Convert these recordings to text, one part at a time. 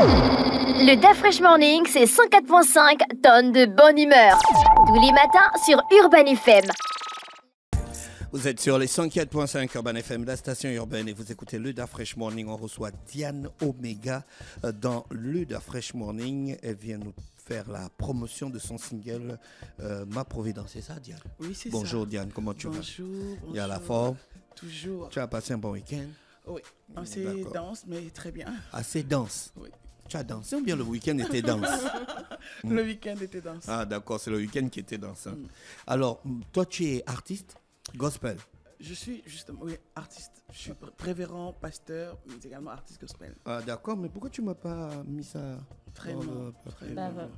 Le Da Fresh Morning, c'est 104.5 tonnes de bonne humeur. Tous les matins sur Urban FM. Vous êtes sur les 104.5 Urban FM, la station urbaine, et vous écoutez le Da Fresh Morning. On reçoit Diane Omega dans le Da Fresh Morning. Elle vient nous faire la promotion de son single Ma Providence. C'est ça, Diane? Oui, c'est ça. Bonjour, Diane, comment tu vas? Bonjour. Il y a la forme. Toujours. Tu as passé un bon week-end? Oui, assez dense, mais très bien. Assez dense? Oui. Tu as dansé ou bien le week-end était dense? Le week-end était dense. Ah, d'accord, c'est le week-end qui était dense. Hein. Alors, toi, tu es artiste gospel? Je suis justement, oui, artiste. Je suis prévérend, pasteur, mais également artiste gospel. Ah, d'accord, mais pourquoi tu ne m'as pas mis ça Très bien.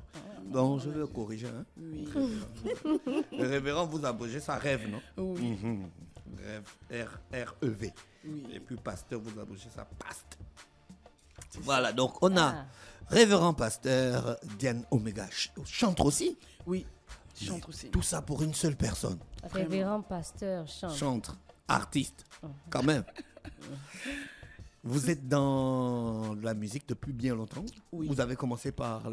Donc, je vais corriger. Hein? Oui. Le révérend vous abrégez ça, rêve, non? Oui. Rêve, R-E-V. Oui. Et puis pasteur, vous abrégez ça, paste. Voilà, donc on a révérend pasteur Diane Omega. Chante aussi? Oui, je chante aussi. Tout ça pour une seule personne. Révérend pasteur chante. Chante, artiste, quand même. Vous êtes dans la musique depuis bien longtemps? Oui. Vous avez commencé par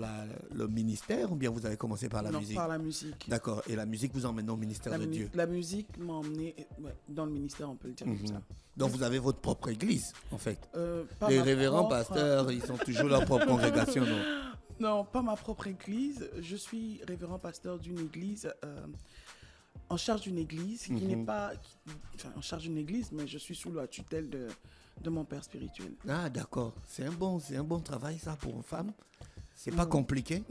le ministère ou bien vous avez commencé par la musique? Non, par la musique. D'accord. Et la musique vous emmène au ministère de Dieu? La musique m'a emmené dans le ministère, on peut le dire comme ça. Donc vous avez votre propre église, en fait? Pas Les ma révérends propre- pasteurs, ils sont toujours leur propre congrégation, non? Non, pas ma propre église. Je suis révérend pasteur d'une église, en charge d'une église qui n'est pas... en charge d'une église, mais je suis sous la tutelle de mon père spirituel. Ah, d'accord. C'est un bon travail, ça, pour une femme. C'est pas compliqué?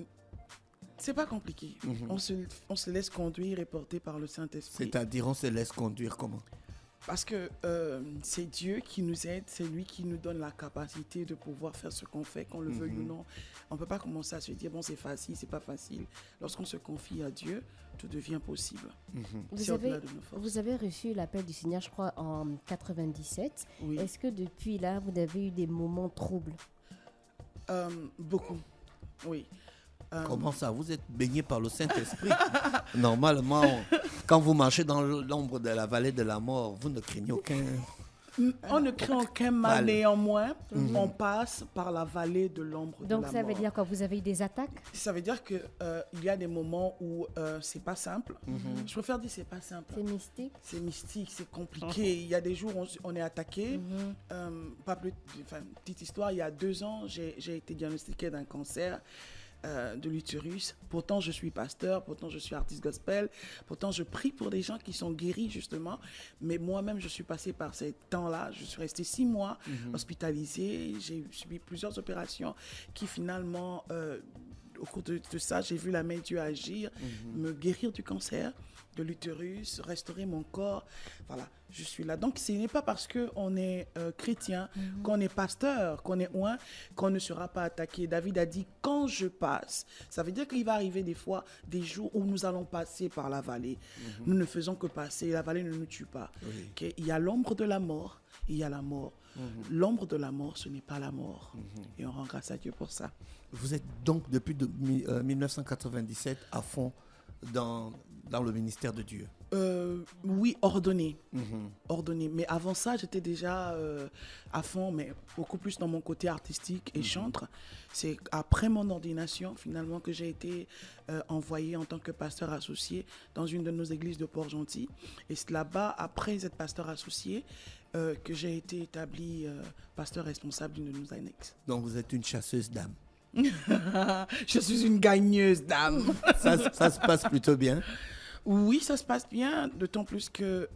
C'est pas compliqué. On se laisse conduire et porter par le Saint-Esprit. C'est-à-dire, on se laisse conduire comment? Parce que c'est Dieu qui nous aide, c'est lui qui nous donne la capacité de pouvoir faire ce qu'on fait, qu'on le veuille ou non. On ne peut pas commencer à se dire, bon, c'est facile, c'est pas facile. Lorsqu'on se confie à Dieu, tout devient possible. C'est au-delà de nos forces. Vous avez reçu l'appel du Seigneur, je crois, en 97. Oui. Est-ce que depuis là, vous avez eu des moments troubles? Beaucoup, oui. Comment ça? Vous êtes baigné par le Saint-Esprit. Normalement, quand vous marchez dans l'ombre de la vallée de la mort, vous ne craignez aucun... On ne craint aucun mal, néanmoins, on passe par la vallée de l'ombre de la mort. Donc ça veut dire que vous avez eu des attaques? Ça veut dire qu'il y a des moments où c'est pas simple. Je préfère dire c'est pas simple. C'est mystique? C'est mystique, c'est compliqué. Il y a des jours où on est attaqué. Petite histoire, il y a 2 ans, j'ai été diagnostiquée d'un cancer de l'utérus. Pourtant, je suis pasteur, pourtant, je suis artiste gospel, pourtant, je prie pour des gens qui sont guéris, justement. Mais moi-même, je suis passée par ces temps-là. Je suis restée 6 mois hospitalisée. J'ai subi plusieurs opérations qui, finalement, au cours de ça, j'ai vu la main de Dieu agir, me guérir du cancer de l'utérus, restaurer mon corps. Voilà, je suis là. Donc, ce n'est pas parce qu'on est chrétien, qu'on est pasteur, qu'on est oint, qu'on ne sera pas attaqué. David a dit, quand je passe, ça veut dire qu'il va arriver des fois, des jours où nous allons passer par la vallée. Nous ne faisons que passer, la vallée ne nous tue pas. Oui. Okay? Il y a l'ombre de la mort, il y a la mort. L'ombre de la mort, ce n'est pas la mort. Et on rend grâce à Dieu pour ça. Vous êtes donc depuis 1997 à fond dans le ministère de Dieu? Oui, ordonné. Ordonné. Mais avant ça, j'étais déjà à fond, mais beaucoup plus dans mon côté artistique et chantre. C'est après mon ordination, finalement, que j'ai été envoyé en tant que pasteur associé dans une de nos églises de Port-Gentil. Et c'est là-bas, après être pasteur associé, que j'ai été établi pasteur responsable d'une de nos annexes. Donc vous êtes une chasseuse d'âmes. Je suis une gagneuse d'âme. Ça se passe plutôt bien? Oui, ça se passe bien, d'autant plus que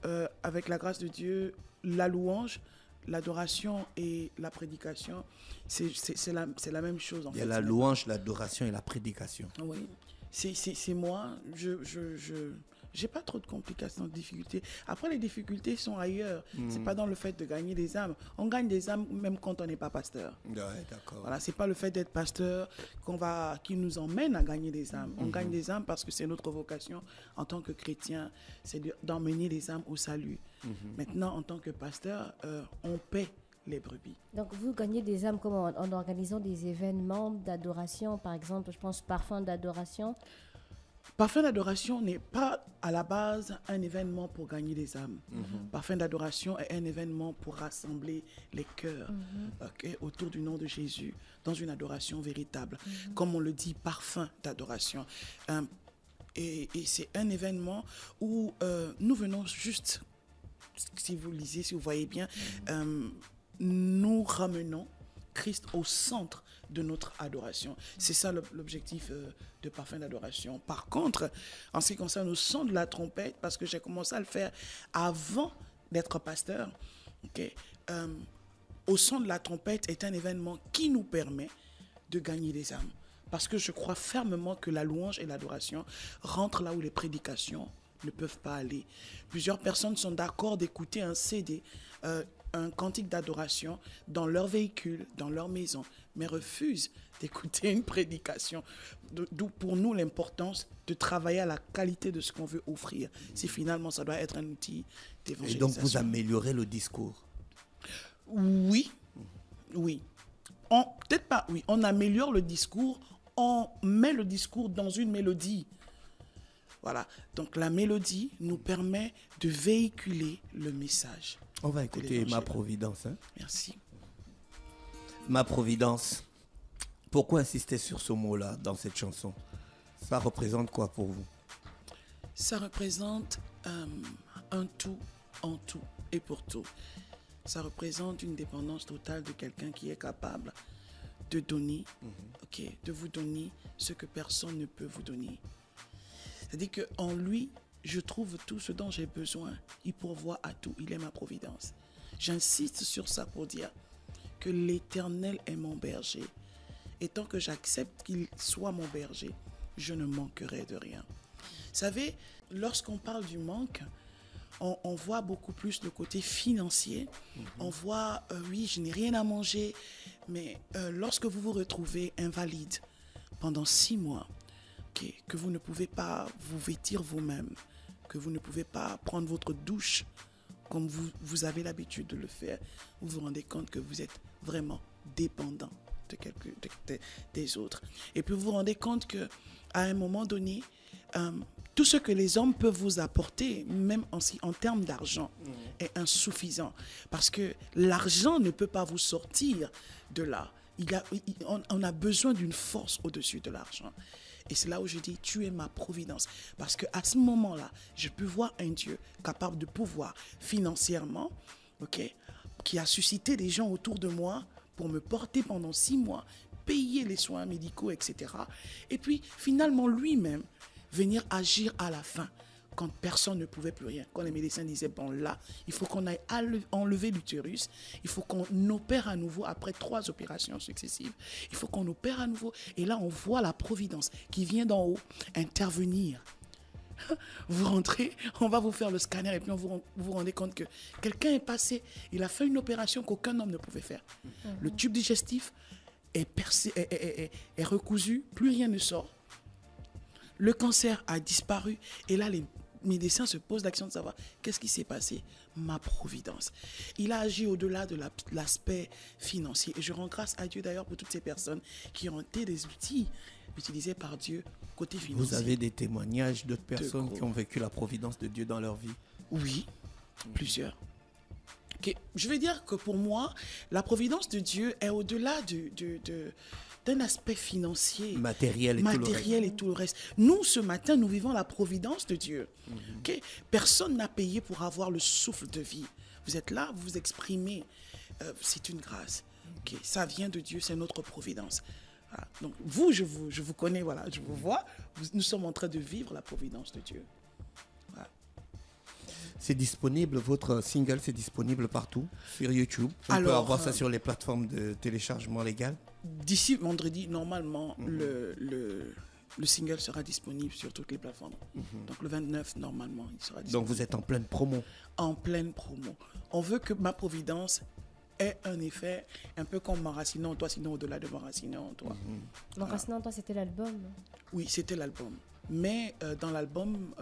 avec la grâce de Dieu, la louange, l'adoration et la prédication, c'est la même chose en fait. Il y a la louange, l'adoration et la prédication. Oui, c'est moi. J'ai pas trop de complications, de difficultés. Après, les difficultés sont ailleurs. C'est pas dans le fait de gagner des âmes. On gagne des âmes même quand on n'est pas pasteur. Ouais, d'accord. Voilà, c'est pas le fait d'être pasteur qui nous emmène à gagner des âmes. On gagne des âmes parce que c'est notre vocation en tant que chrétien, c'est d'emmener les âmes au salut. Maintenant, en tant que pasteur, on paie les brebis. Donc vous gagnez des âmes comment? En organisant des événements d'adoration, par exemple, je pense parfum d'adoration. Parfum d'adoration n'est pas à la base un événement pour gagner des âmes. Parfum d'adoration est un événement pour rassembler les cœurs autour du nom de Jésus dans une adoration véritable. Comme on le dit, parfum d'adoration. Et c'est un événement où nous venons juste, si vous lisez, si vous voyez bien, nous ramenons Christ au centre de notre adoration. C'est ça l'objectif de parfum d'adoration. Par contre, en ce qui concerne le son de la trompette, parce que j'ai commencé à le faire avant d'être pasteur, au son de la trompette est un événement qui nous permet de gagner des âmes. Parce que je crois fermement que la louange et l'adoration rentrent là où les prédications ne peuvent pas aller. Plusieurs personnes sont d'accord d'écouter un CD, un cantique d'adoration dans leur véhicule, dans leur maison, mais refusent d'écouter une prédication. D'où pour nous l'importance de travailler à la qualité de ce qu'on veut offrir. Si finalement ça doit être un outil d'évangélisation. Et donc vous améliorez le discours? Oui. Peut-être pas, oui. On améliore le discours, on met le discours dans une mélodie. Voilà. Donc la mélodie nous permet de véhiculer le message. On va écouter Ma Providence. Merci. Ma Providence. Pourquoi insister sur ce mot-là dans cette chanson? Ça représente quoi pour vous? Ça représente un tout en tout et pour tout. Ça représente une dépendance totale de quelqu'un qui est capable de donner, de vous donner ce que personne ne peut vous donner. C'est-à-dire qu'en lui, je trouve tout ce dont j'ai besoin. Il pourvoit à tout. Il est ma providence. J'insiste sur ça pour dire que l'Éternel est mon berger. Et tant que j'accepte qu'il soit mon berger, je ne manquerai de rien. Vous savez, lorsqu'on parle du manque, on voit beaucoup plus le côté financier. On voit, oui, je n'ai rien à manger. Mais lorsque vous vous retrouvez invalide pendant 6 mois, que vous ne pouvez pas vous vêtir vous-même, que vous ne pouvez pas prendre votre douche comme vous avez l'habitude de le faire, vous vous rendez compte que vous êtes vraiment dépendant des autres. Et puis vous vous rendez compte qu'à un moment donné, tout ce que les hommes peuvent vous apporter, même en termes d'argent, est insuffisant. Parce que l'argent ne peut pas vous sortir de là. On a besoin d'une force au-dessus de l'argent. Et c'est là où je dis, tu es ma providence. Parce qu'à ce moment-là, je peux voir un Dieu capable de pouvoir financièrement, qui a suscité des gens autour de moi pour me porter pendant 6 mois, payer les soins médicaux, etc. Et puis, finalement, lui-même, venir agir à la fin, quand personne ne pouvait plus rien. Quand les médecins disaient, bon là, il faut qu'on aille enlever l'utérus, il faut qu'on opère à nouveau après 3 opérations successives, il faut qu'on opère à nouveau. Et là, on voit la providence qui vient d'en haut intervenir. Vous rentrez, on va vous faire le scanner et puis vous vous rendez compte que quelqu'un est passé, il a fait une opération qu'aucun homme ne pouvait faire. Le tube digestif est recousu, plus rien ne sort. Le cancer a disparu et là, les médecins se posent l'action de savoir qu'est-ce qui s'est passé. Ma providence. Il a agi au-delà de l'aspect financier. Et je rends grâce à Dieu d'ailleurs pour toutes ces personnes qui ont été des outils utilisés par Dieu côté financier. Vous avez des témoignages d'autres personnes qui ont vécu la providence de Dieu dans leur vie? Oui, plusieurs. Je vais dire que pour moi, la providence de Dieu est au-delà d'un aspect financier, matériel et tout le reste. Nous, ce matin, nous vivons la providence de Dieu. Personne n'a payé pour avoir le souffle de vie. Vous êtes là, vous vous exprimez. C'est une grâce. Ça vient de Dieu, c'est notre providence. Voilà. Donc vous, je vous connais, voilà, je vous vois. Nous sommes en train de vivre la providence de Dieu. Voilà. C'est disponible, votre single, c'est disponible partout, sur YouTube. On peut avoir ça sur les plateformes de téléchargement légal. D'ici vendredi, normalement, le single sera disponible sur toutes les plateformes. Donc le 29, normalement, il sera disponible. Donc vous êtes en pleine promo? En pleine promo. On veut que Ma Providence ait un effet un peu comme M'enraciner en toi, sinon au-delà de M'enraciner en toi. M'enraciner en toi, c'était l'album? Oui, c'était l'album. Mais dans l'album,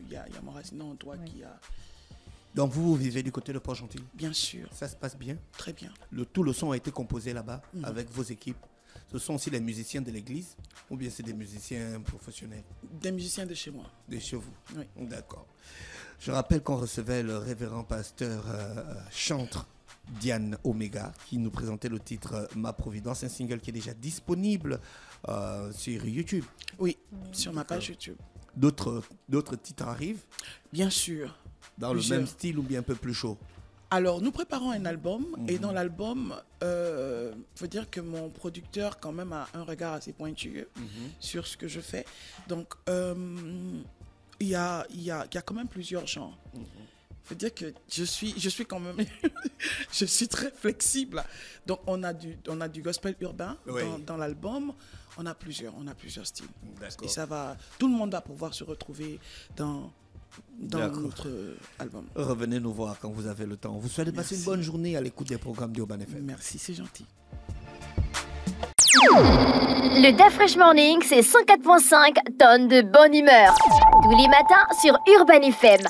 il y a M'enraciner en toi Donc vous vivez du côté de Port-Gentil. Bien sûr, Ça se passe bien. très bien. Tout le son a été composé là-bas avec vos équipes. Ce sont aussi les musiciens de l'église ou bien c'est des musiciens professionnels Des musiciens de chez moi. de chez vous? Oui. D'accord. Je rappelle qu'on recevait le révérend pasteur chantre Diane Omega qui nous présentait le titre Ma Providence, un single qui est déjà disponible sur YouTube. Oui, sur ma page YouTube. D'autres titres arrivent Bien sûr. dans Plusieurs. le même style ou bien un peu plus chaud? Alors, nous préparons un album et dans l'album, faut dire que mon producteur quand même a un regard assez pointu sur ce que je fais. Donc, il y a quand même plusieurs genres. Faut dire que je suis quand même, je suis très flexible. Donc, on a du gospel urbain Oui. dans l'album. On a plusieurs styles. D'accord. Et ça va, tout le monde va pouvoir se retrouver dans D'accord. notre album. Revenez nous voir quand vous avez le temps. Vous souhaitez passer une Merci. bonne journée à l'écoute des programmes d'Urban FM. Merci, c'est gentil. Le DAF Fresh Morning, c'est 104.5 tonnes de bonne humeur. Tous les matins sur Urban FM.